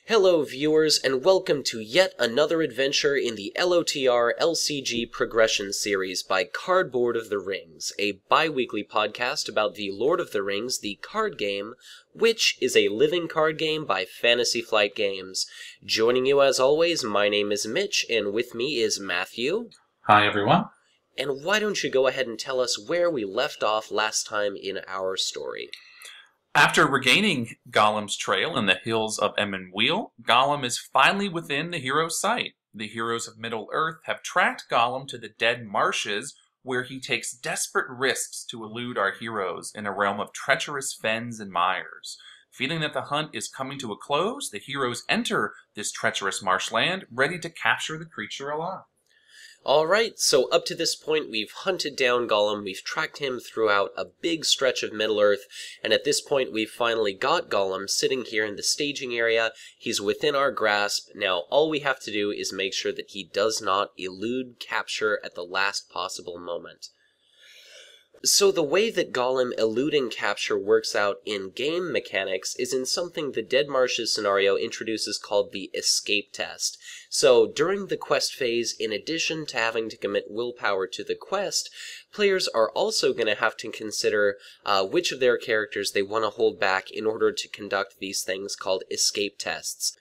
Hello viewers, and welcome to yet another adventure in the LOTR LCG progression series by Cardboard of the Rings, a bi-weekly podcast about the Lord of the Rings, the card game, which is a living card game by Fantasy Flight Games. Joining you as always, my name is Mitch, and with me is Matthew. Hi everyone. And why don't you go ahead and tell us where we left off last time in our story? After regaining Gollum's trail in the hills of Emmenwheel, Gollum is finally within the hero's sight. The heroes of Middle-earth have tracked Gollum to the Dead Marshes, where he takes desperate risks to elude our heroes in a realm of treacherous fens and mires. Feeling that the hunt is coming to a close, the heroes enter this treacherous marshland, ready to capture the creature alive. Alright, so up to this point we've hunted down Gollum, we've tracked him throughout a big stretch of Middle-earth, and at this point we've finally got Gollum sitting here in the staging area. He's within our grasp. Now all we have to do is make sure that he does not elude capture at the last possible moment. So the way that Gollum eluding capture works out in game mechanics is in something the Dead Marshes scenario introduces called the escape test. So during the quest phase, in addition to having to commit willpower to the quest, players are also going to have to consider which of their characters they want to hold back in order to conduct these things called escape tests.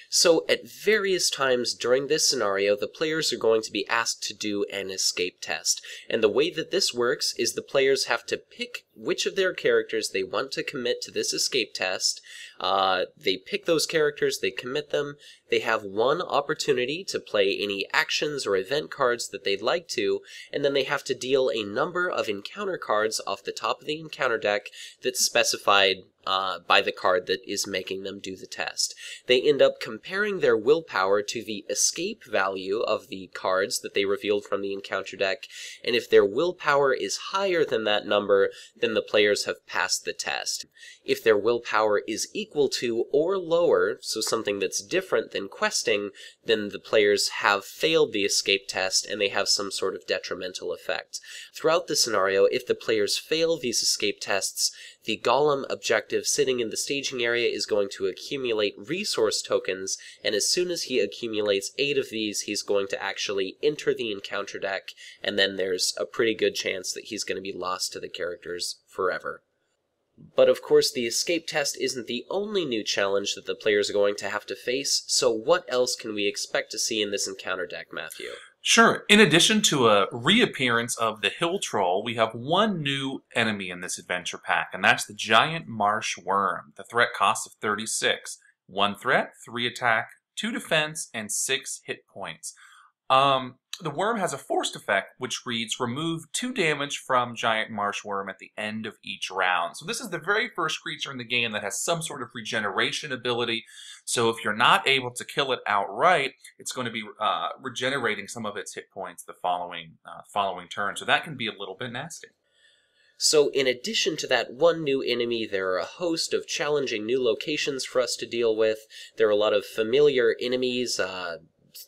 So at various times during this scenario, the players are going to be asked to do an escape test. And the way that this works is the players have to pick which of their characters they want to commit to this escape test. They pick those characters, they commit them, they have one opportunity to play any actions or event cards that they'd like to, and then they have to deal a number of encounter cards off the top of the encounter deck that's specified by the card that is making them do the test. They end up comparing their willpower to the escape value of the cards that they revealed from the encounter deck, and if their willpower is higher than that number, then the players have passed the test. If their willpower is equal to or lower, so something that's different than questing, then the players have failed the escape test and they have some sort of detrimental effect. Throughout the scenario, if the players fail these escape tests, the Gollum objective sitting in the staging area is going to accumulate resource tokens, and as soon as he accumulates 8 of these, he's going to actually enter the encounter deck, and then there's a pretty good chance that he's going to be lost to the characters forever. But of course, the escape test isn't the only new challenge that the players are going to have to face, so what else can we expect to see in this encounter deck, Matthew? Sure. In addition to a reappearance of the Hill Troll, we have one new enemy in this adventure pack, and that's the giant marsh worm. The threat cost of 36. 1 threat, 3 attack, 2 defense, and 6 hit points. The worm has a forced effect, which reads, remove 2 damage from giant marsh worm at the end of each round. So this is the very first creature in the game that has some sort of regeneration ability. So if you're not able to kill it outright, it's going to be regenerating some of its hit points the following turn. So that can be a little bit nasty. So in addition to that one new enemy, there are a host of challenging new locations for us to deal with. There are a lot of familiar enemies,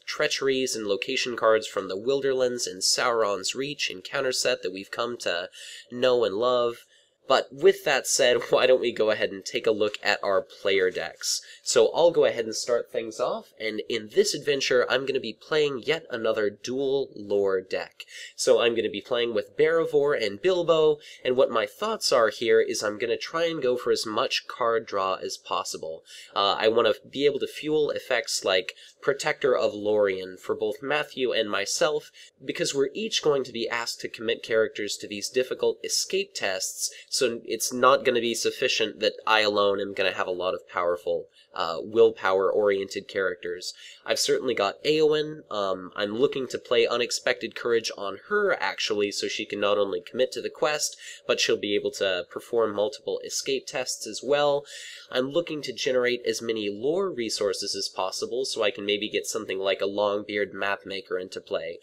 treacheries and location cards from the Wilderlands and Sauron's Reach encounter set that we've come to know and love. But with that said, why don't we go ahead and take a look at our player decks. So I'll go ahead and start things off, and in this adventure I'm going to be playing yet another dual lore deck. So I'm going to be playing with Barivore and Bilbo, and what my thoughts are here is I'm going to try and go for as much card draw as possible. I want to be able to fuel effects like Protector of Lorien for both Matthew and myself, because we're each going to be asked to commit characters to these difficult escape tests, so it's not going to be sufficient that I alone am going to have a lot of powerful, willpower-oriented characters. I've certainly got Éowyn. I'm looking to play Unexpected Courage on her, actually, so she can not only commit to the quest, but she'll be able to perform multiple escape tests as well. I'm looking to generate as many lore resources as possible, so I can maybe get something like a Longbeard Mapmaker into play,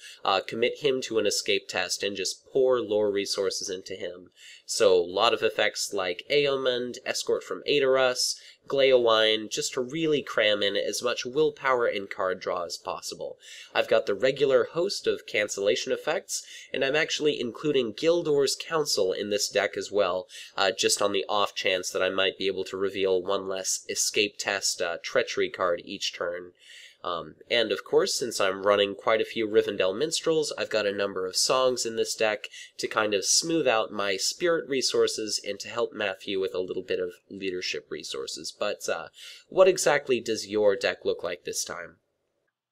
commit him to an escape test, and just pour lore resources into him. So a lot of effects like Éowyn, Escort from Aedoras, Gleowine, just just to really cram in as much willpower and card draw as possible. I've got the regular host of cancellation effects, and I'm actually including Gildor's Council in this deck as well, just on the off chance that I might be able to reveal one less escape test treachery card each turn. And of course, since I'm running quite a few Rivendell Minstrels, I've got a number of songs in this deck to kind of smooth out my spirit resources and to help Matthew with a little bit of leadership resources. But what exactly does your deck look like this time?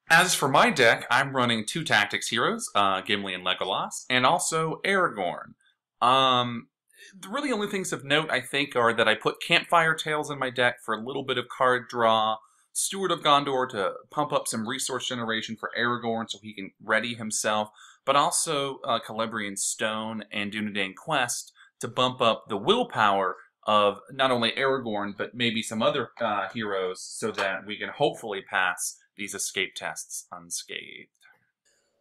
As for my deck, I'm running 2 tactics heroes, Gimli and Legolas, and also Aragorn. The really only things of note, I think, are that I put Campfire Tales in my deck for a little bit of card draw, Steward of Gondor to pump up some resource generation for Aragorn so he can ready himself, but also Celebrian Stone and Dunedain Quest to bump up the willpower of not only Aragorn, but maybe some other heroes so that we can hopefully pass these escape tests unscathed.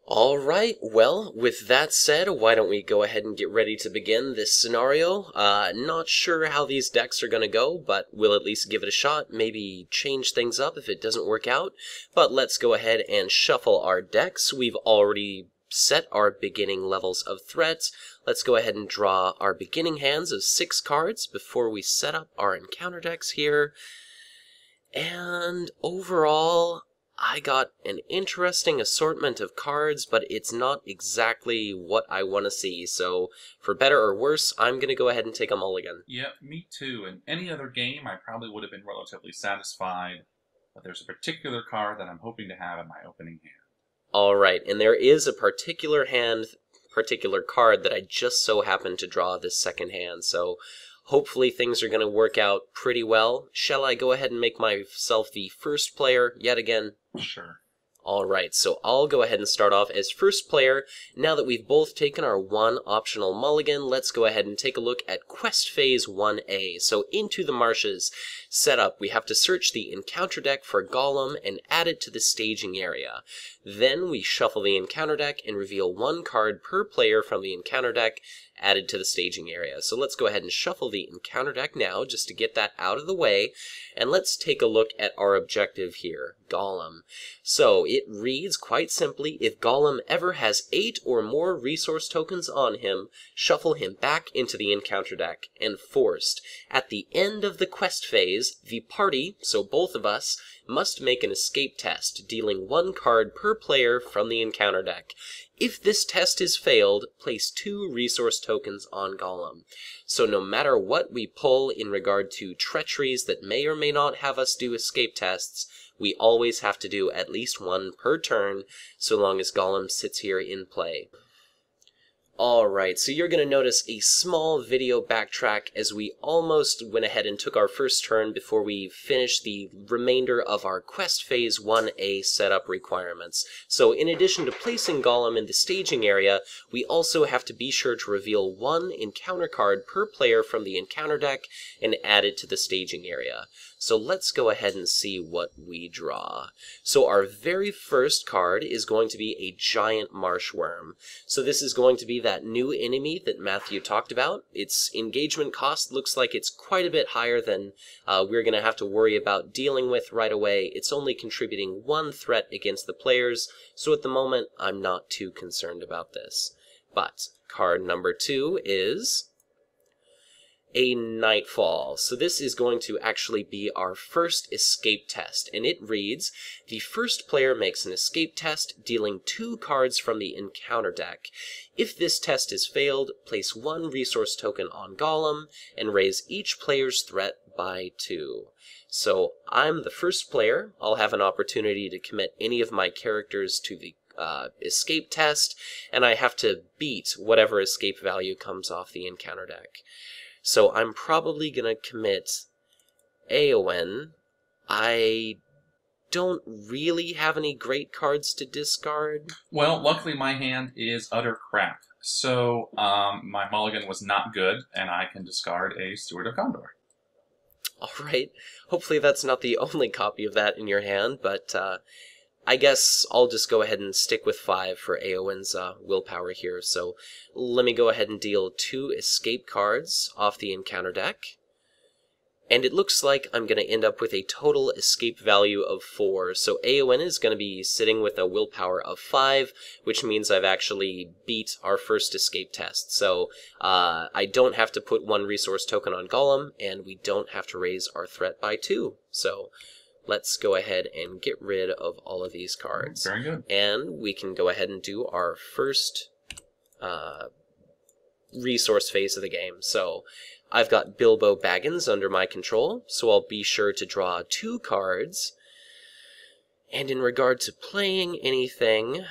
Alright, well, with that said, why don't we go ahead and get ready to begin this scenario. Not sure how these decks are gonna go, but we'll at least give it a shot, maybe change things up if it doesn't work out. But let's go ahead and shuffle our decks. We've already set our beginning levels of threats. Let's go ahead and draw our beginning hands of 6 cards before we set up our encounter decks here. And overall, I got an interesting assortment of cards, but it's not exactly what I want to see, so for better or worse, I'm going to go ahead and take a mulligan. Yep, me too. In any other game, I probably would have been relatively satisfied, but there's a particular card that I'm hoping to have in my opening hand. Alright, and there is a particular card that I just so happened to draw this second hand, so hopefully things are going to work out pretty well. Shall I go ahead and make myself the first player yet again? Sure. Alright, so I'll go ahead and start off as first player. Now that we've both taken our one optional mulligan, let's go ahead and take a look at Quest Phase 1A. So Into the Marshes setup, we have to search the encounter deck for Gollum and add it to the staging area. Then we shuffle the encounter deck and reveal 1 card per player from the encounter deck added to the staging area. So let's go ahead and shuffle the encounter deck now just to get that out of the way. And let's take a look at our objective here, Gollum. So it reads quite simply, if Gollum ever has 8 or more resource tokens on him, shuffle him back into the encounter deck. And forced, at the end of the quest phase, the party, so both of us, must make an escape test, dealing 1 card per player from the encounter deck. If this test is failed, place 2 resource tokens on Gollum. So no matter what we pull in regard to treacheries that may or may not have us do escape tests, we always have to do at least 1 per turn, so long as Gollum sits here in play. Alright, so you're going to notice a small video backtrack as we almost went ahead and took our first turn before we finished the remainder of our Quest Phase 1A setup requirements. So in addition to placing Gollum in the staging area, we also have to be sure to reveal 1 encounter card per player from the encounter deck and add it to the staging area. So let's go ahead and see what we draw. So our very first card is going to be a giant marsh worm. So this is going to be that new enemy that Matthew talked about. Its engagement cost looks like it's quite a bit higher than we're going to have to worry about dealing with right away. It's only contributing 1 threat against the players, so at the moment I'm not too concerned about this. But card number 2 is a Nightfall. So this is going to actually be our first escape test, and it reads, the first player makes an escape test, dealing 2 cards from the encounter deck. If this test is failed, place 1 resource token on Gollum, and raise each player's threat by 2. So I'm the first player. I'll have an opportunity to commit any of my characters to the escape test, and I have to beat whatever escape value comes off the encounter deck. So I'm probably going to commit Éowyn. I don't really have any great cards to discard. Well, luckily my hand is utter crap. So my mulligan was not good, and I can discard a Steward of Gondor. Alright, hopefully that's not the only copy of that in your hand, but I guess I'll just go ahead and stick with 5 for Éowyn's willpower here. So let me go ahead and deal 2 escape cards off the encounter deck. And it looks like I'm going to end up with a total escape value of 4. So AON is going to be sitting with a willpower of 5, which means I've actually beat our first escape test. So I don't have to put 1 resource token on Golem, and we don't have to raise our threat by 2. So let's go ahead and get rid of all of these cards. Very good. And we can go ahead and do our first resource phase of the game. So I've got Bilbo Baggins under my control, so I'll be sure to draw 2 cards. And in regard to playing anything,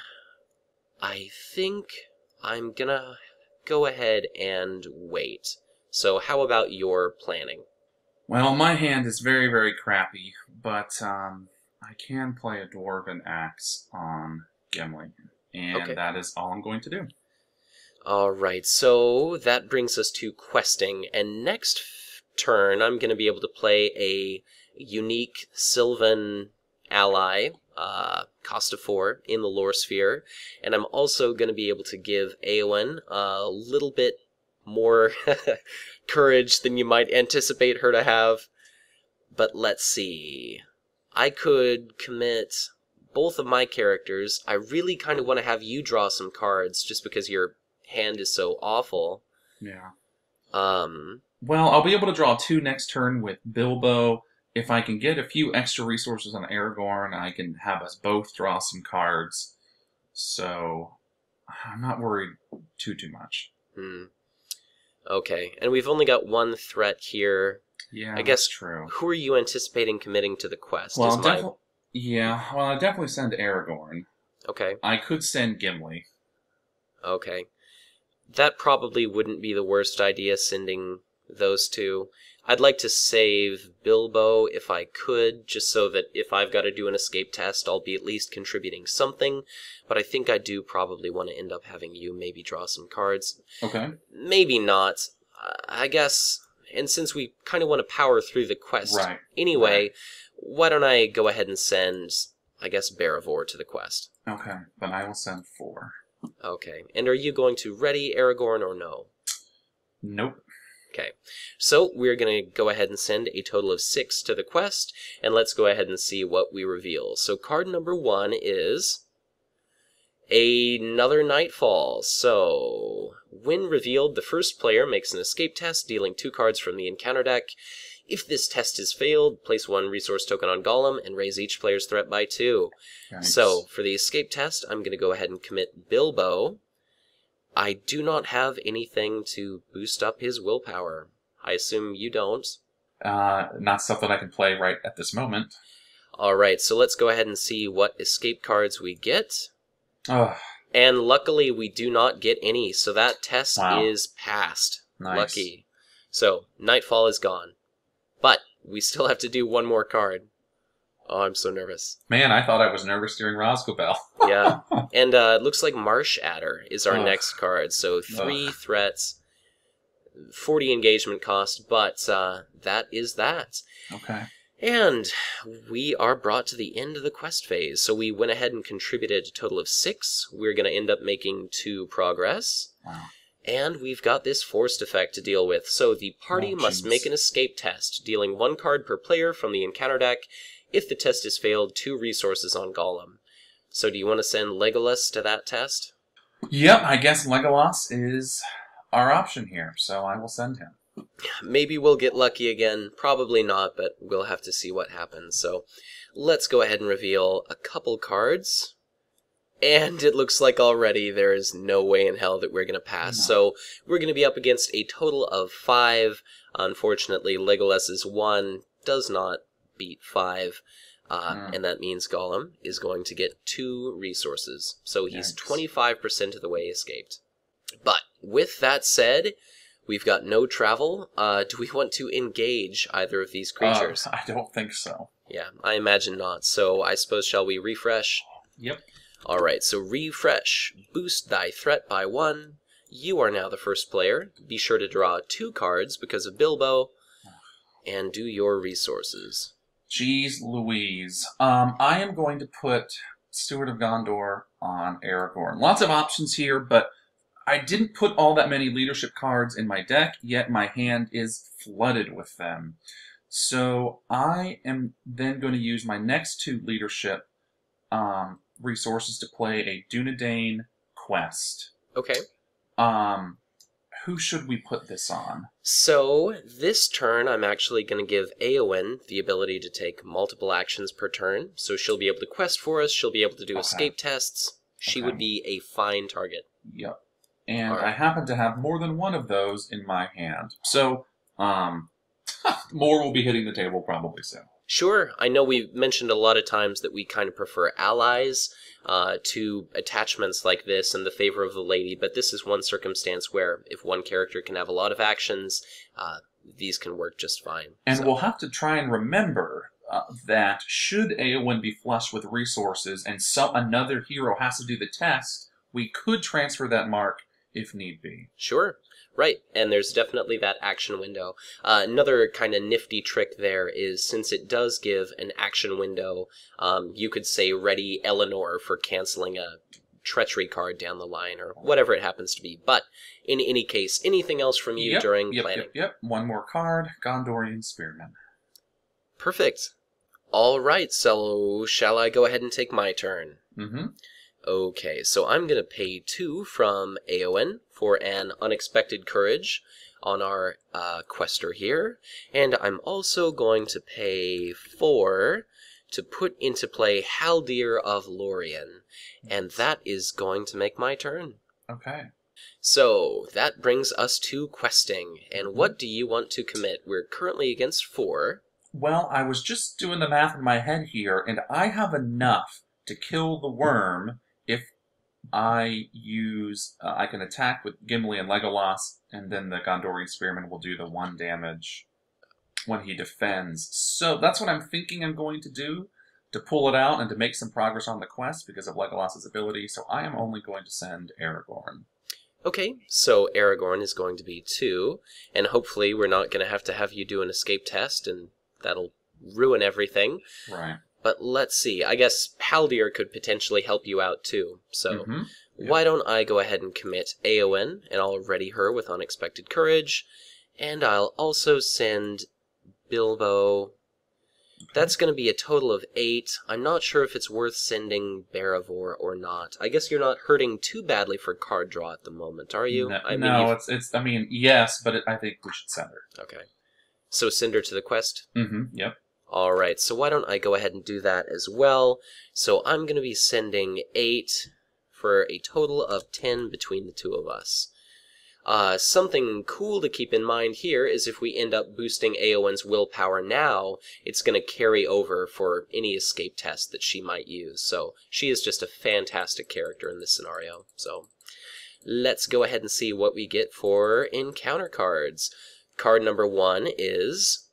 I think I'm gonna go ahead and wait. So how about your planning? Well, my hand is very, very crappy, but I can play a Dwarven Axe on Gimli, and that is all I'm going to do. Alright, so that brings us to questing, and next turn I'm going to be able to play a unique Sylvan ally, cost of 4, in the Lore Sphere, and I'm also going to be able to give Eowyn a little bit more courage than you might anticipate her to have. But let's see. I could commit both of my characters. I really kind of want to have you draw some cards, just because your hand is so awful. Yeah. Well, I'll be able to draw 2 next turn with Bilbo. If I can get a few extra resources on Aragorn, I can have us both draw some cards. So I'm not worried too much. Okay, and we've only got 1 threat here. Yeah, I guess that's true. Who are you anticipating committing to the quest? Well, I'll definitely send Aragorn. Okay. I could send Gimli. Okay. That probably wouldn't be the worst idea, sending those 2. I'd like to save Bilbo if I could, just so that if I've got to do an escape test, I'll be at least contributing something. But I think I do probably want to end up having you maybe draw some cards. Okay. Maybe not. I guess, and since we kind of want to power through the quest anyway, why don't I go ahead and send, I guess, Barivor to the quest? Okay, then I will send 4. Okay, and are you going to ready Aragorn or no? Nope. Okay, so we're going to go ahead and send a total of 6 to the quest, and let's go ahead and see what we reveal. So card number 1 is another Nightfall. So when revealed, the first player makes an escape test, dealing 2 cards from the encounter deck. If this test is failed, place 1 resource token on Golem and raise each player's threat by 2. Nice. So for the escape test, I'm going to go ahead and commit Bilbo. I do not have anything to boost up his willpower. I assume you don't. Not stuff that I can play right at this moment. Alright, so let's go ahead and see what escape cards we get. And luckily we do not get any, so that test is passed. Nice. Lucky. So, Nightfall is gone. But we still have to do 1 more card. Oh, I'm so nervous. Man, I thought I was nervous during Nazgul. Yeah. And it looks like Marsh Adder is our next card. So 3 threats, 40 engagement cost, but that is that. Okay. And we are brought to the end of the quest phase. So we went ahead and contributed a total of 6. We're going to end up making 2 progress. Wow. And we've got this forced effect to deal with. So the party must make an escape test, dealing 1 card per player from the encounter deck. If the test is failed, 2 resources on Golem. So do you want to send Legolas to that test? Yep, I guess Legolas is our option here, so I will send him. Maybe we'll get lucky again. Probably not, but we'll have to see what happens. So let's go ahead and reveal a couple cards. And it looks like already there is no way in hell that we're going to pass. No. So we're going to be up against a total of 5. Unfortunately, Legolas's 1 does not beat 5. And that means Gollum is going to get 2 resources. So he's 25% of the way escaped. But with that said, we've got no travel. Do we want to engage either of these creatures? I don't think so. Yeah, I imagine not. So I suppose, shall we refresh? Yep. Alright, so refresh. Boost thy threat by 1. You are now the first player. Be sure to draw 2 cards because of Bilbo. And do your resources. Jeez Louise. I am going to put Steward of Gondor on Aragorn. Lots of options here, but I didn't put all that many leadership cards in my deck, yet my hand is flooded with them. So I am then going to use my next 2 leadership resources to play a Dunedain quest. Okay. Who should we put this on? So, this turn, I'm actually going to give Eowyn the ability to take multiple actions per turn. So she'll be able to quest for us, she'll be able to do escape tests. She would be a fine target. Yep. And I happen to have more than one of those in my hand. So, more will be hitting the table probably soon. Sure. I know we've mentioned a lot of times that we kind of prefer allies to attachments like this in the favor of the lady, but this is one circumstance where if one character can have a lot of actions, these can work just fine. And we'll have to try and remember that should Eowyn be flush with resources and another hero has to do the test, we could transfer that mark if need be. Sure. Right, and there's definitely that action window. Another kind of nifty trick there is, since it does give an action window, you could say ready Eleanor for canceling a treachery card down the line, or whatever it happens to be. But, in any case, anything else from you during planning? Yep. One more card, Gondorian Spearman. Perfect. All right, so shall I go ahead and take my turn? Mm-hmm. Okay, so I'm going to pay 2 from Eowyn for an unexpected courage on our quester here, and I'm also going to pay 4 to put into play Haldir of Lorien, and that is going to make my turn. Okay. So, that brings us to questing, and what do you want to commit? We're currently against 4. Well, I was just doing the math in my head here, and I have enough to kill the worm if I use, I can attack with Gimli and Legolas, and then the Gondorian Spearman will do the 1 damage when he defends. So that's what I'm thinking I'm going to do, to pull it out and to make some progress on the quest because of Legolas's ability, so I am only going to send Aragorn. Okay, so Aragorn is going to be 2, and hopefully we're not going to have you do an escape test, and that'll ruin everything. Right. But let's see, I guess Haldir could potentially help you out too, so why don't I go ahead and commit Eowyn, and I'll ready her with unexpected courage, and I'll also send Bilbo. Okay. That's going to be a total of 8. I'm not sure if it's worth sending Barivor or not. I guess you're not hurting too badly for card draw at the moment, are you? I mean, yes, but I think we should send her. Okay. So send her to the quest? Yep. Alright, so why don't I go ahead and do that as well. So I'm going to be sending 8 for a total of 10 between the 2 of us. Something cool to keep in mind here is if we end up boosting Eowyn's willpower now, it's going to carry over for any escape test that she might use. So she is just a fantastic character in this scenario. So let's go ahead and see what we get for encounter cards. Card number 1 is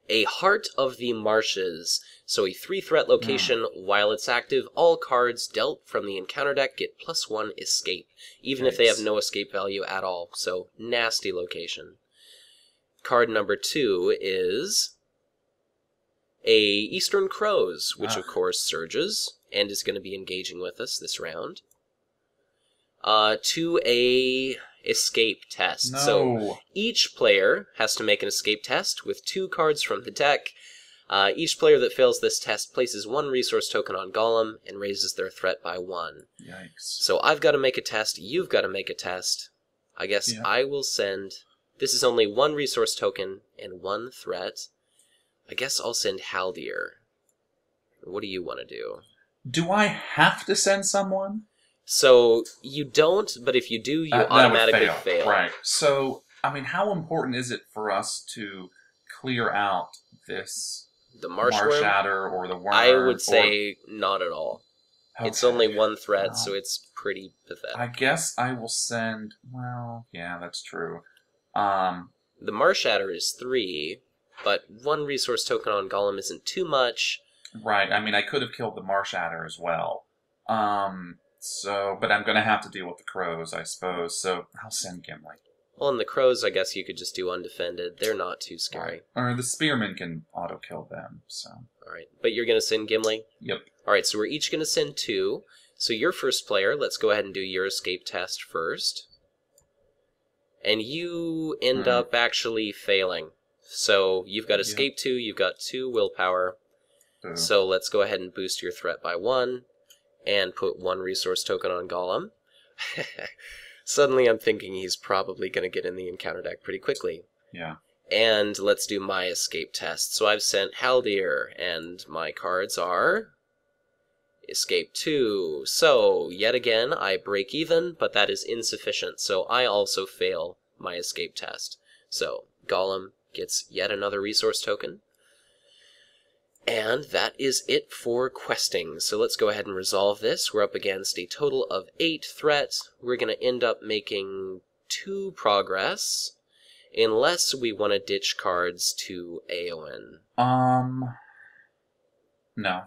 a Heart of the Marshes. So a 3-threat location. While it's active, all cards dealt from the encounter deck get +1 escape, even if they have no escape value at all. So nasty location. Card number 2 is a Eastern Crows, which of course surges and is going to be engaging with us this round. To a escape test. No. So each player has to make an escape test with 2 cards from the deck. Each player that fails this test places 1 resource token on Gollum and raises their threat by 1. Yikes. So I've got to make a test, you've got to make a test. I guess I will send... This is only 1 resource token and 1 threat. I guess I'll send Haldir. What do you want to do? Do I have to send someone? So, you don't, but if you do, you automatically fail. Right. So, I mean, how important is it for us to clear out this the Marsh Adder or the worm? I would say not at all. Okay. It's only 1 threat, so it's pretty pathetic. I guess I will send... Well, yeah, that's true. The Marsh Adder is 3, but 1 resource token on Gollum isn't too much. Right. I mean, I could have killed the Marsh Adder as well. So, but I'm going to have to deal with the crows, I suppose, so I'll send Gimli. Well, and the crows, I guess you could just do undefended. They're not too scary. Right. Or the spearmen can auto-kill them, so... Alright, but you're going to send Gimli? Yep. Alright, so we're each going to send 2. So your first player, let's go ahead and do your escape test first. And you end up actually failing. So you've got escape 2, you've got 2 willpower. So let's go ahead and boost your threat by 1, and put 1 resource token on Golem. Suddenly I'm thinking he's probably going to get in the encounter deck pretty quickly. Yeah. And let's do my escape test. So I've sent Haldir, and my cards are escape 2. So, yet again, I break even, but that is insufficient, so I also fail my escape test. So, Golem gets yet another resource token. And that is it for questing. So let's go ahead and resolve this. We're up against a total of 8 threat. We're going to end up making 2 progress, unless we want to ditch cards to Aowen. No.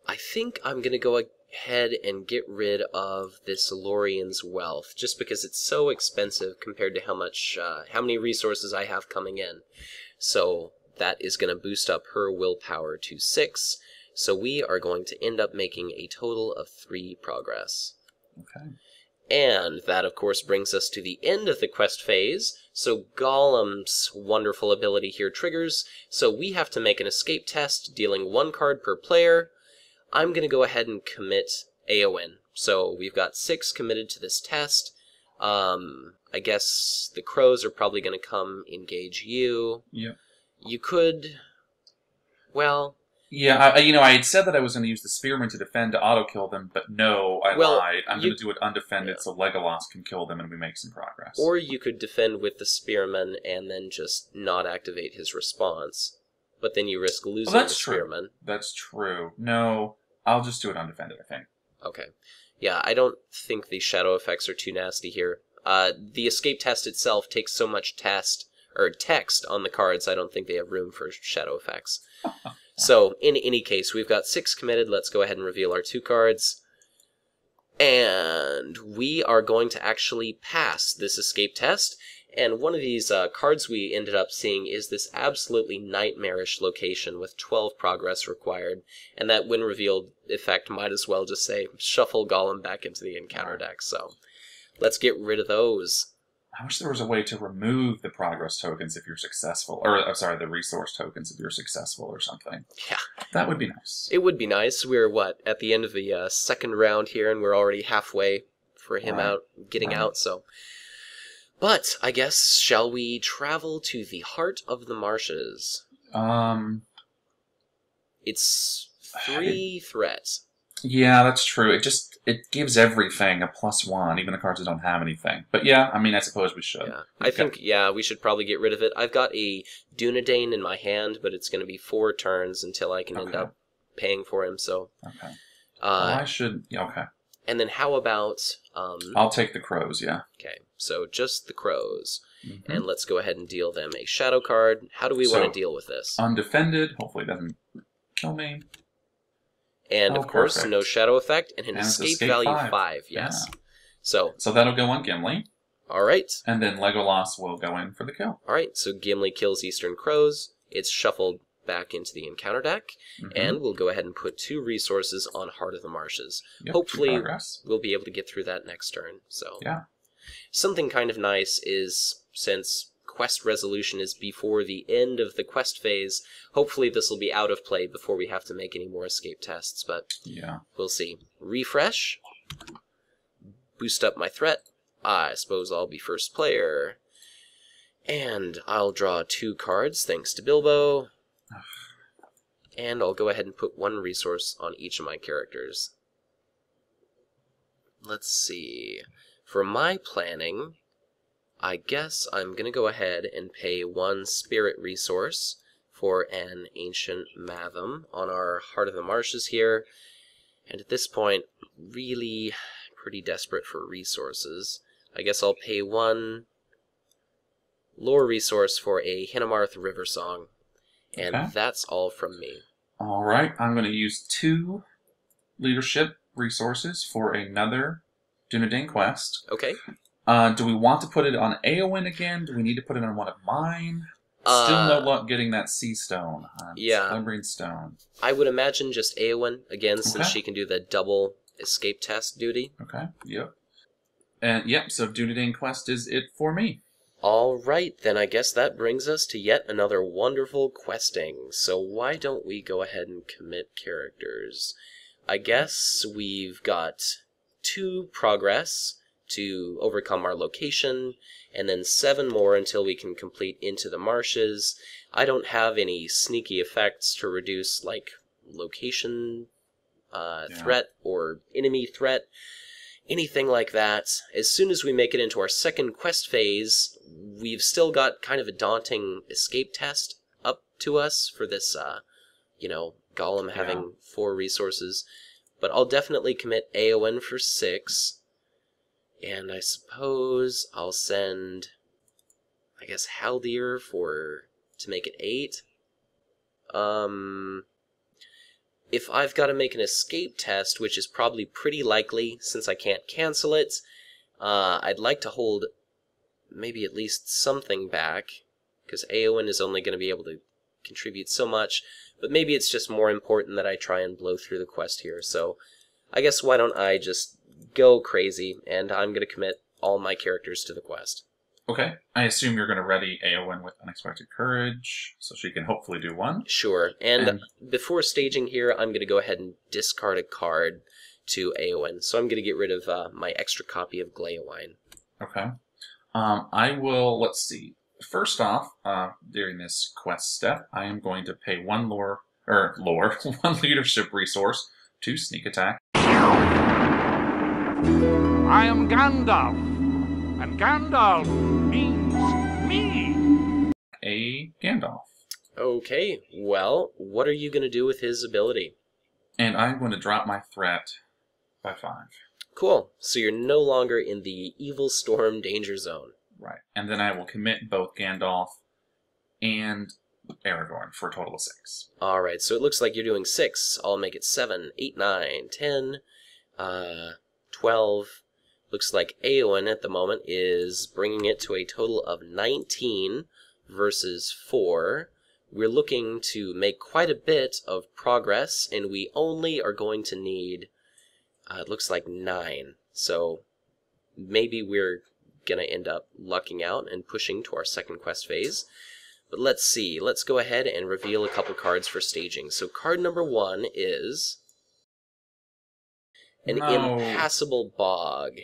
I think I'm going to go ahead and get rid of this Lorian's Wealth, just because it's so expensive compared to how many resources I have coming in. So that is going to boost up her willpower to 6, so we are going to end up making a total of 3 progress. Okay. And that, of course, brings us to the end of the quest phase, so Golem's wonderful ability here triggers, so we have to make an escape test, dealing 1 card per player. I'm going to go ahead and commit Aowen. So we've got 6 committed to this test. I guess the crows are probably going to come engage you. Yep. You could, well... Yeah, I had said that I was going to use the Spearman to defend to auto-kill them, but no, I lied. I'm going to do it undefended so Legolas can kill them and we make some progress. Or you could defend with the Spearman and then just not activate his response. But then you risk losing the Spearman. That's true. No, I'll just do it undefended, I think. Okay. Yeah, I don't think the shadow effects are too nasty here. The escape test itself takes so much text on the cards, I don't think they have room for shadow effects. So, in any case, we've got 6 committed. Let's go ahead and reveal our 2 cards. And we are going to actually pass this escape test. And one of these cards we ended up seeing is this absolutely nightmarish location with 12 progress required. And that when revealed effect might as well just say, shuffle Golem back into the encounter deck. So, let's get rid of those. I wish there was a way to remove the progress tokens if you're successful. Or, I'm sorry, the resource tokens if you're successful or something. Yeah. That would be nice. It would be nice. We're, at the end of the second round here, and we're already halfway for him getting out, so... But, I guess, shall we travel to the heart of the marshes? It's 3 threats. Yeah, that's true. It gives everything a +1, even the cards that don't have anything. But yeah, I suppose we should. Yeah. I think we should probably get rid of it. I've got a Dunedain in my hand, but it's going to be 4 turns until I can end up paying for him, so... Okay. I should... Okay. And then how about... I'll take the crows, yeah. Okay, so just the crows. Mm-hmm. And let's go ahead and deal them a shadow card. How do we want to deal with this? Undefended. Hopefully it doesn't kill me. And, of course, no shadow effect, and an escape value 5, yes. Yeah. So that'll go on Gimli. All right. And then Legolas will go in for the kill. All right, so Gimli kills Eastern Crows. It's shuffled back into the encounter deck, and we'll go ahead and put 2 resources on Heart of the Marshes. Yep, hopefully, we'll be able to get through that next turn. So, yeah. Something kind of nice is, since quest resolution is before the end of the quest phase, hopefully this will be out of play before we have to make any more escape tests, but we'll see. Refresh. Boost up my threat. I suppose I'll be first player. And I'll draw 2 cards, thanks to Bilbo. And I'll go ahead and put 1 resource on each of my characters. Let's see. For my planning, I guess I'm going to go ahead and pay 1 spirit resource for an Ancient Matham on our Heart of the Marshes here. And at this point, really pretty desperate for resources. I guess I'll pay 1 lore resource for a Hinnemarth River Song. And that's all from me. All right, I'm going to use 2 leadership resources for another Dunedain quest. Okay. Do we want to put it on Aowen again? Do we need to put it on one of mine? Still no luck getting that sea stone. Slumbering Stone. I would imagine just Aowen again, since she can do the double escape test duty. Okay, yep. And yep, so Dunedain quest is it for me. Alright, then I guess that brings us to yet another wonderful questing. So why don't we go ahead and commit characters? I guess we've got 2 progress to overcome our location, and then 7 more until we can complete Into the Marshes. I don't have any sneaky effects to reduce, like, location threat or enemy threat. Anything like that. As soon as we make it into our second quest phase, we've still got kind of a daunting escape test up to us for this, Golem having 4 resources. But I'll definitely commit AON for 6. And I suppose I'll send, Haldir to make it 8. If I've got to make an escape test, which is probably pretty likely since I can't cancel it, I'd like to hold maybe at least something back, because Aowen is only going to be able to contribute so much, but maybe it's just more important that I try and blow through the quest here, so I guess why don't I just go crazy, and I'm going to commit all my characters to the quest. Okay. I assume you're going to ready Aowen with Unexpected Courage, so she can hopefully do 1. Sure, and before staging here, I'm going to go ahead and discard a card to Aowen, so I'm going to get rid of my extra copy of Gleowine. Okay. I will, let's see. First off, during this quest step, I am going to pay 1 one leadership resource to sneak attack. I am Gandalf, and Gandalf means me. A Gandalf. Okay, well, what are you going to do with his ability? And I'm going to drop my threat by 5. Cool, so you're no longer in the Evil Storm danger zone. Right, and then I will commit both Gandalf and Aragorn for a total of 6. Alright, so it looks like you're doing 6. I'll make it 7, 8, 9, 10, 12. Looks like Aowen at the moment is bringing it to a total of 19 versus 4. We're looking to make quite a bit of progress, and we only are going to need, it looks like 9. So maybe we're going to end up lucking out and pushing to our second quest phase. But let's see. Let's go ahead and reveal a couple cards for staging. So card number 1 is an Impassable Bog.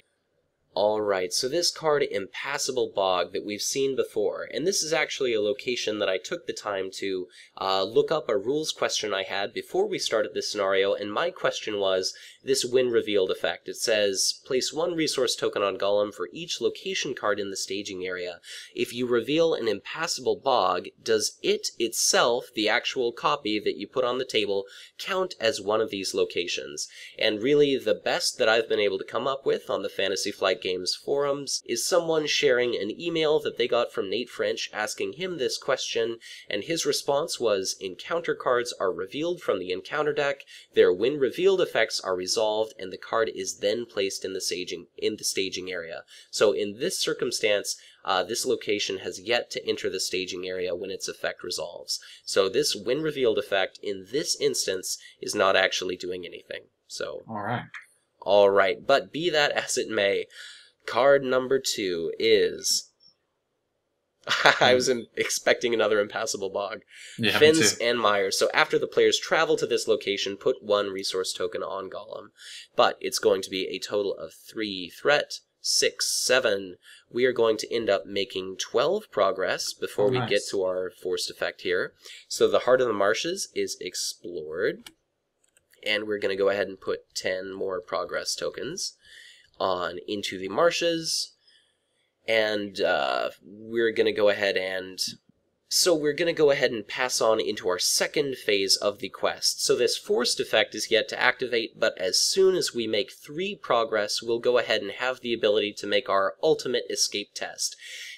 Alright, so this card, Impassable Bog, that we've seen before, and this is actually a location that I took the time to look up a rules question I had before we started this scenario, and my question was this when revealed effect. It says, place 1 resource token on Golem for each location card in the staging area. If you reveal an Impassable Bog, does it itself, the actual copy that you put on the table, count as one of these locations? And really, the best that I've been able to come up with on the Fantasy Flight Games forums is someone sharing an email that they got from Nate French asking him this question, and his response was, encounter cards are revealed from the encounter deck, their when revealed effects are resolved, and the card is then placed in the staging area. So in this circumstance, this location has yet to enter the staging area when its effect resolves. So this when revealed effect in this instance is not actually doing anything. So Alright, but be that as it may, card number 2 is... I was expecting another Impassable Bog. Yeah, Finns and Myers. So after the players travel to this location, put 1 resource token on Golem. But it's going to be a total of 3 threat, 6, 7. We are going to end up making 12 progress before we get to our forced effect here. So the Heart of the Marshes is explored. And we're going to go ahead and put 10 more progress tokens on Into the Marshes. And we're going to go ahead and... So we're going to go ahead and pass on into our second phase of the quest. So this forced effect is yet to activate, but as soon as we make 3 progress, we'll go ahead and have the ability to make our ultimate escape test.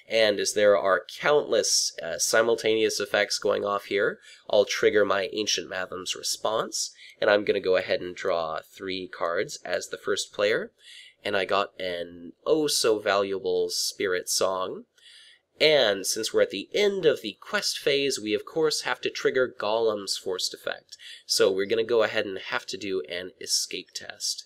And as there are countless simultaneous effects going off here, I'll trigger my Ancient Mathem's response, and I'm going to go ahead and draw 3 cards as the first player. And I got an oh-so-valuable Spirit Song. And since we're at the end of the quest phase, we of course have to trigger Golem's forced effect. So we're going to go ahead and have to do an escape test.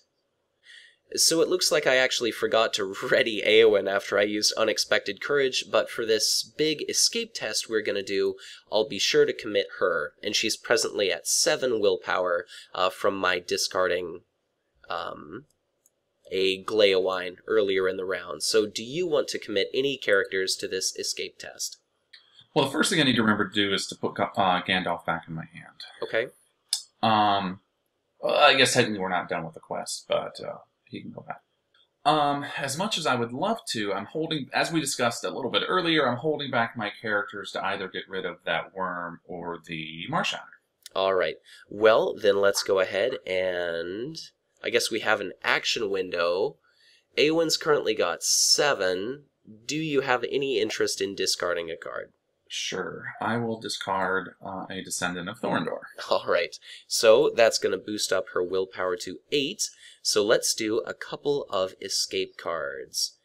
So it looks like I actually forgot to ready Eowyn after I used Unexpected Courage, but for this big escape test we're going to do, I'll be sure to commit her, and she's presently at 7 willpower from my discarding a Gleowine earlier in the round. So do you want to commit any characters to this escape test? Well, the first thing I need to remember to do is to put Gandalf back in my hand. Okay. Well, I guess technically we're not done with the quest, but he can go back. As much as I would love to, I'm holding, as we discussed a little bit earlier, I'm holding back my characters to either get rid of that worm or the Marshatter. All right. Well, then let's go ahead and I guess we have an action window. Eowyn's currently got 7. Do you have any interest in discarding a card? Sure. I will discard a Descendant of Thorndor. All right. So that's going to boost up her willpower to 8. So let's do a couple of escape cards.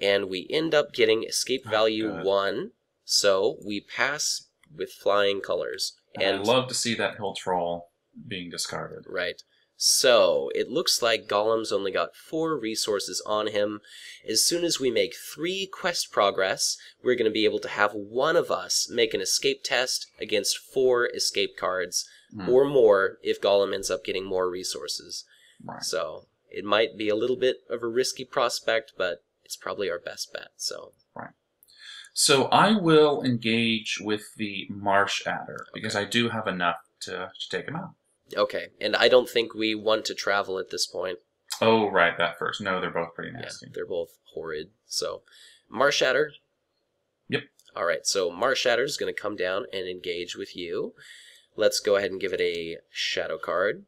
And we end up getting escape value 1. So we pass with flying colors. And I'd love to see that Hill Troll being discarded. Right. So, it looks like Gollum's only got 4 resources on him. As soon as we make 3 quest progress, we're going to be able to have one of us make an escape test against 4 escape cards, or more if Gollum ends up getting more resources. Right. So, it might be a little bit of a risky prospect, but it's probably our best bet. So, right. So, I will engage with the Marsh Adder, because I do have enough to take him out. Okay, and I don't think we want to travel at this point. Oh, right, that first. No, they're both pretty nasty. Yeah, they're both horrid. So, Marshatter. Yep. All right, so Marshatter's going to come down and engage with you. Let's go ahead and give it a shadow card.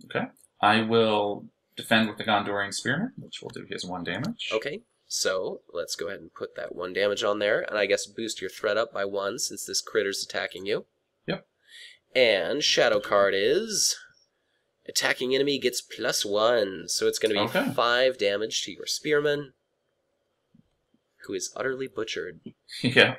Okay. I will defend with the Gondorian Spearman, which will do his 1 damage. Okay, so let's go ahead and put that 1 damage on there, and I guess boost your threat up by 1 since this critter's attacking you. Yep. And shadow card is attacking enemy gets +1, so it's going to be 5 damage to your spearman, who is utterly butchered. Yeah.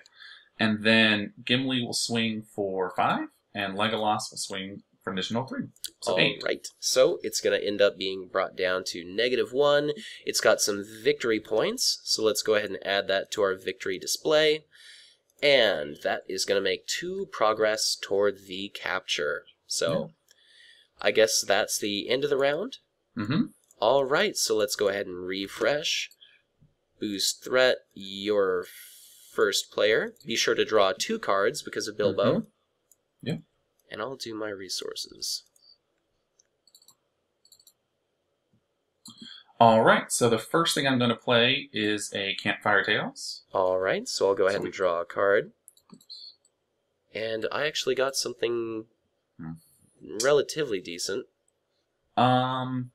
And then Gimli will swing for 5, and Legolas will swing for an additional 3. So 8. Right. So it's going to end up being brought down to -1. It's got some victory points, so let's go ahead and add that to our victory display. And that is going to make 2 progress toward the capture. So, I guess that's the end of the round? Mm-hmm. All right, so let's go ahead and refresh. Boost threat, your first player. Be sure to draw 2 cards because of Bilbo. Mm-hmm. Yeah. And I'll do my resources. Alright, so the first thing I'm going to play is a Campfire Tales. Alright, so I'll go ahead and draw a card. And I actually got something relatively decent. At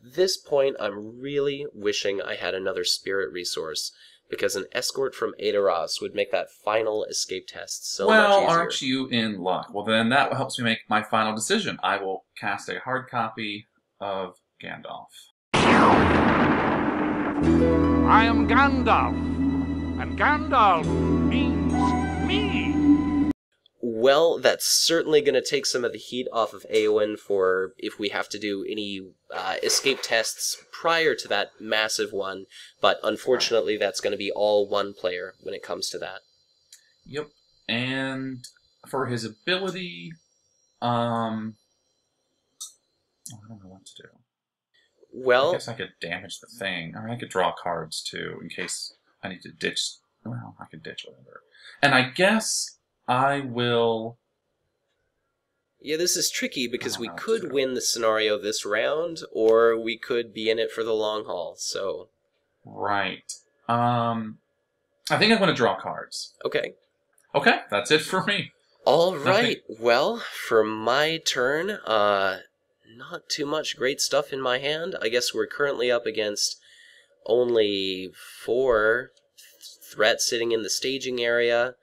this point, I'm really wishing I had another spirit resource, because an escort from Aedoras would make that final escape test so much easier. Well, aren't you in luck? Well, then that helps me make my final decision. I will cast a hard copy of Gandalf. I am Gandalf, and Gandalf means me. Well, that's certainly going to take some of the heat off of Eowyn for if we have to do any escape tests prior to that massive one, but unfortunately that's going to be all one player when it comes to that. Yep, and for his ability, I don't know what to do. Well, I guess I could damage the thing. Or I could draw cards, too, in case I need to ditch. Well, I could ditch whatever. And I guess I will... Yeah, this is tricky because we could win the scenario this round, or we could be in it for the long haul, so... Right. I think I'm going to draw cards. Okay. Okay, that's it for me. All right. Well, for my turn, not too much great stuff in my hand. I guess we're currently up against only 4 threats sitting in the staging area.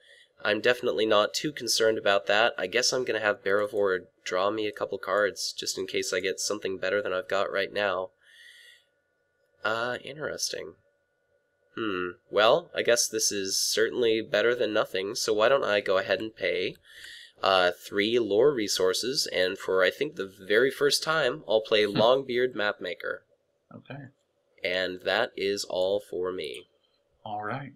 I'm definitely not too concerned about that. I guess I'm going to have Barivor draw me a couple cards, just in case I get something better than I've got right now. Interesting. Well, I guess this is certainly better than nothing, so why don't I go ahead and pay 3 lore resources, and for, I think, the very first time, I'll play Longbeard Mapmaker. Okay. And that is all for me. All right.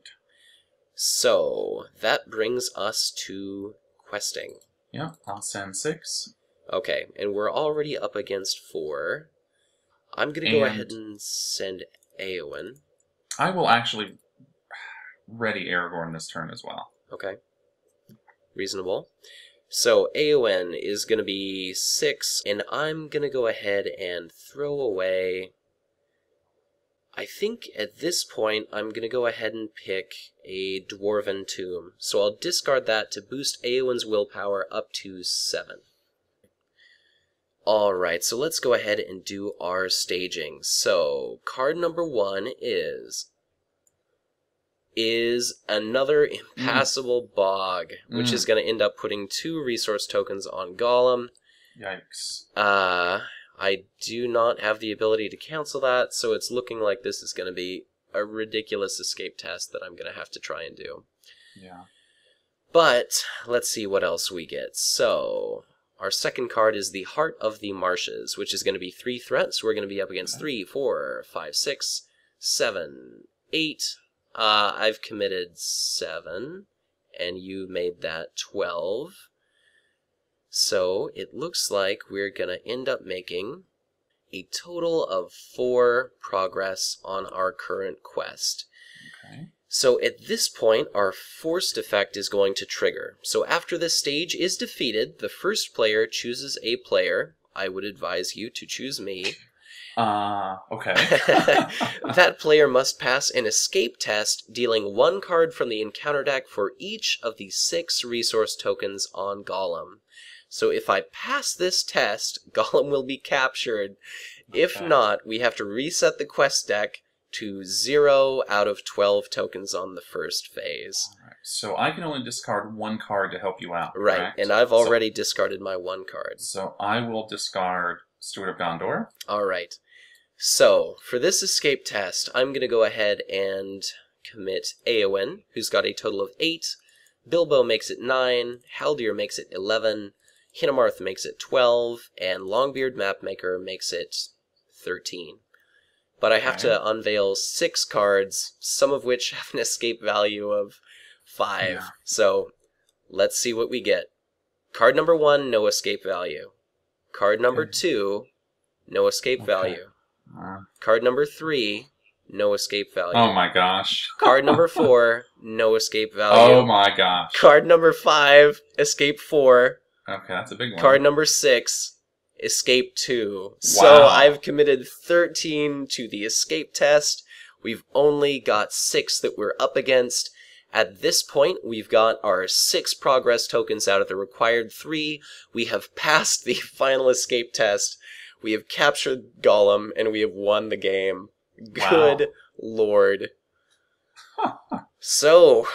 So, that brings us to questing. Yeah, I'll send 6. Okay, and we're already up against 4. I'm going to go ahead and send Eowyn. I will actually ready Aragorn this turn as well. Okay. Reasonable. So Eowyn is going to be 6, and I'm going to go ahead and throw away... I think at this point I'm going to go ahead and pick a Dwarven Tomb. So I'll discard that to boost Eowyn's willpower up to 7. Alright, so let's go ahead and do our staging. So, card number 1 is another Impassable Bog, which is going to end up putting 2 resource tokens on Gollum. Yikes. I do not have the ability to cancel that, so it's looking like this is going to be a ridiculous escape test that I'm going to have to try and do. Yeah. But, let's see what else we get. So... our second card is the Heart of the Marshes, which is going to be 3 threats. We're going to be up against 3, 4, 5, 6, 7, 8. I've committed 7, and you made that 12. So it looks like we're going to end up making a total of 4 progress on our current quest. Okay. So at this point, our forced effect is going to trigger. So after this stage is defeated, the first player chooses a player. I would advise you to choose me. Okay. That player must pass an escape test, dealing 1 card from the encounter deck for each of the 6 resource tokens on Gollum. So if I pass this test, Gollum will be captured. If not, we have to reset the quest deck to 0 out of 12 tokens on the first phase. Right. So I can only discard 1 card to help you out, right? correct? And I've already discarded my 1 card. So I will discard Steward of Gondor. All right. So for this escape test, I'm going to go ahead and commit Eowyn, who's got a total of 8. Bilbo makes it 9. Haldir makes it 11. Hinemarth makes it 12. And Longbeard Mapmaker makes it 13. But I have to unveil 6 cards, some of which have an escape value of 5. Yeah. So, let's see what we get. Card number 1, no escape value. Card number 2, no escape value. Card number 3, no escape value. Oh my gosh. Card number 4, no escape value. Oh my gosh. Card number 5, escape 4. Okay, that's a big one. Card number 6, escape 2. So I've committed 13 to the escape test. We've only got 6 that we're up against. At this point, we've got our 6 progress tokens out of the required 3. We have passed the final escape test. We have captured Gollum, and we have won the game. Good Lord. So,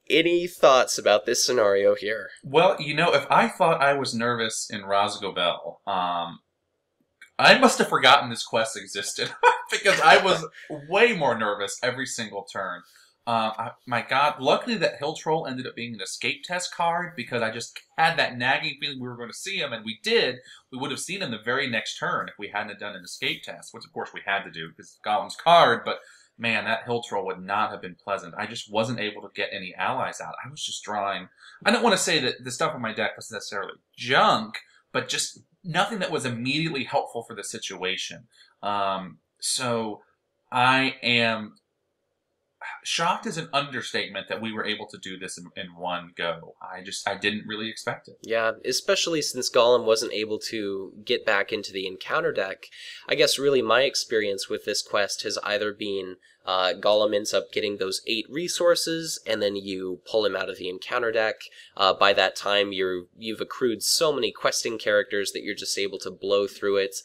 any thoughts about this scenario here? Well, you know, if I thought I was nervous in Rosgobel, I must have forgotten this quest existed because I was way more nervous every single turn. My God, luckily that Hill Troll ended up being an escape test card because I just had that nagging feeling we were going to see him, and we did. We would have seen him the very next turn if we hadn't done an escape test, which of course we had to do because Gollum's card, but man, that Hill Troll would not have been pleasant. I just wasn't able to get any allies out. I was just drawing... I don't want to say that the stuff in my deck was necessarily junk, but just nothing that was immediately helpful for the situation. So I am... shocked is an understatement that we were able to do this in one go. I didn't really expect it. Yeah, especially since Gollum wasn't able to get back into the encounter deck. I guess really my experience with this quest has either been Gollum ends up getting those 8 resources, and then you pull him out of the encounter deck. By that time, you've accrued so many questing characters that you're just able to blow through it.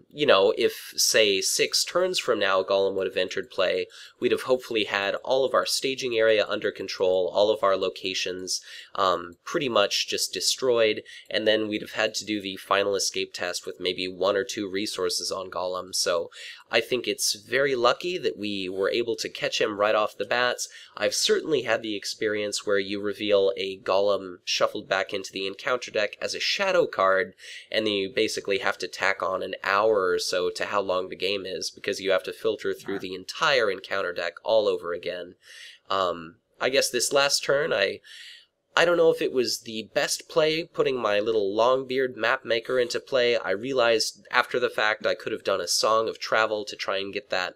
You know, if, say, 6 turns from now Gollum would have entered play, we'd have hopefully had all of our staging area under control, all of our locations pretty much just destroyed, and then we'd have had to do the final escape test with maybe 1 or 2 resources on Gollum. So I think it's very lucky that we we were able to catch him right off the bats. I've certainly had the experience where you reveal a golem shuffled back into the encounter deck as a shadow card, and then you basically have to tack on an hour or so to how long the game is, because you have to filter through the entire encounter deck all over again. I guess this last turn, I don't know if it was the best play, putting my little Longbeard map maker into play. I realized after the fact I could have done a Song of Travel to try and get that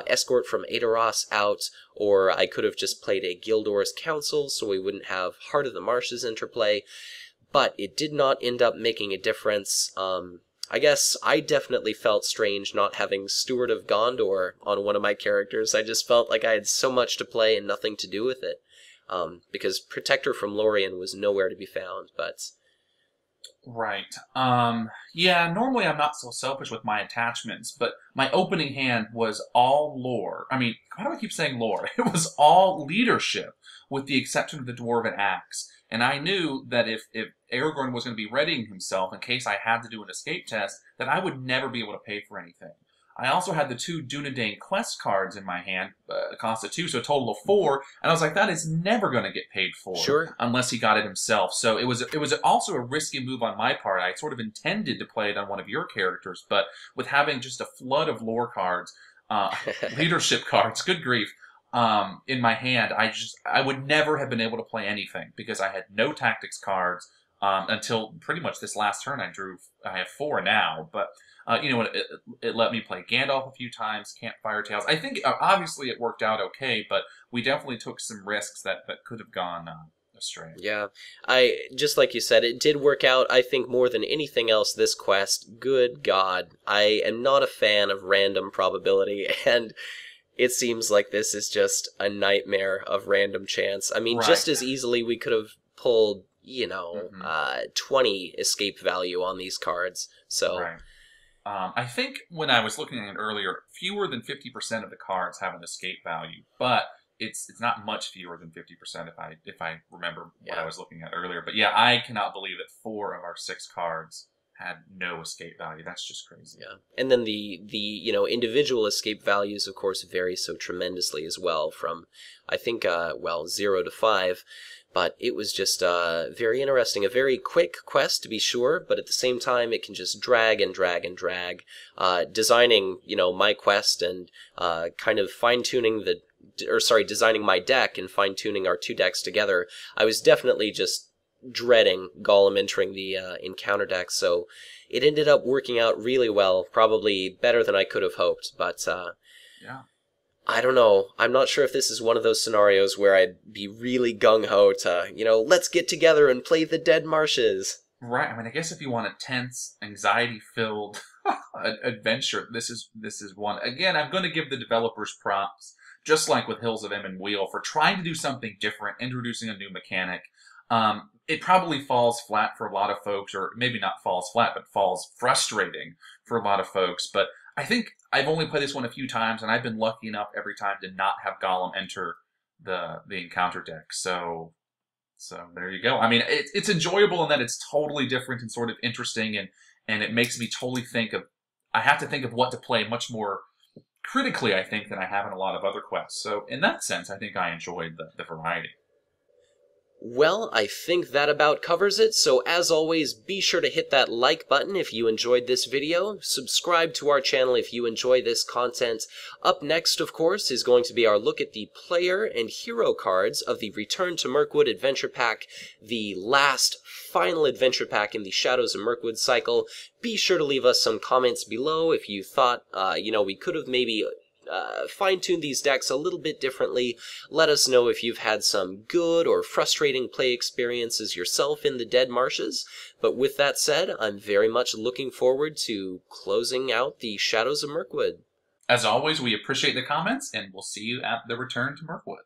escort from Aedoros out, or I could have just played a Gildor's Council so we wouldn't have Heart of the Marshes interplay, but it did not end up making a difference. I guess I definitely felt strange not having Steward of Gondor on one of my characters. I just felt like I had so much to play and nothing to do with it. Because Protector from Lorien was nowhere to be found, but... Right. Yeah, normally I'm not so selfish with my attachments, but my opening hand was all lore. I mean, why do I keep saying lore? It was all leadership, with the exception of the Dwarven Axe. And I knew that if Aragorn was going to be readying himself in case I had to do an escape test, that I would never be able to pay for anything. I also had the 2 Dunedain quest cards in my hand, cost of 2, so a total of 4, and I was like, that is never going to get paid for, unless he got it himself. So it was also a risky move on my part. I sort of intended to play it on one of your characters, but with having just a flood of lore cards, leadership cards, good grief, in my hand, I would never have been able to play anything, because I had no tactics cards until pretty much this last turn. I have 4 now, but... you know, it let me play Gandalf a few times, Campfire Tales. I think, obviously, it worked out okay, but we definitely took some risks that could have gone astray. Yeah, just like you said, it did work out, I think, more than anything else this quest. Good God, I am not a fan of random probability, and it seems like this is just a nightmare of random chance. I mean, just as easily we could have pulled, 20 escape value on these cards, so... Right. I think when I was looking at it earlier, fewer than 50% of the cards have an escape value, but it's not much fewer than 50% if I remember what I was looking at earlier. But yeah, I cannot believe that 4 of our 6 cards had no escape value. That's just crazy. Yeah, and then the individual escape values, of course, vary so tremendously as well. From I think 0 to 5. But it was just very interesting. A very quick quest, to be sure, but at the same time, it can just drag and drag and drag. Designing, my quest and kind of fine-tuning designing my deck and fine-tuning our 2 decks together, I was definitely just dreading Gollum entering the encounter deck, so it ended up working out really well, probably better than I could have hoped, but... yeah. I don't know. I'm not sure if this is one of those scenarios where I'd be really gung-ho to, let's get together and play the Dead Marshes. Right. I mean, I guess if you want a tense, anxiety-filled adventure, this is one. Again, I'm going to give the developers props, just like with Hills of Emyn Muil, for trying to do something different, introducing a new mechanic. It probably falls flat for a lot of folks, or maybe not falls flat, but falls frustrating for a lot of folks. But I think I've only played this one a few times, and I've been lucky enough every time to not have Gollum enter the encounter deck. So there you go. I mean, it's enjoyable in that it's totally different and sort of interesting, and it makes me totally I have to think of what to play much more critically, I think, than I have in a lot of other quests. So in that sense, I think I enjoyed the variety. Well, I think that about covers it, so as always, be sure to hit that like button if you enjoyed this video, subscribe to our channel if you enjoy this content. Up next, of course, is going to be our look at the player and hero cards of the Return to Mirkwood Adventure Pack, the last final adventure pack in the Shadows of Mirkwood cycle. Be sure to leave us some comments below if you thought, we could have maybe... fine-tune these decks a little bit differently. Let us know if you've had some good or frustrating play experiences yourself in the Dead Marshes. But with that said, I'm very much looking forward to closing out the Shadows of Mirkwood. As always, we appreciate the comments, and we'll see you at the Return to Mirkwood.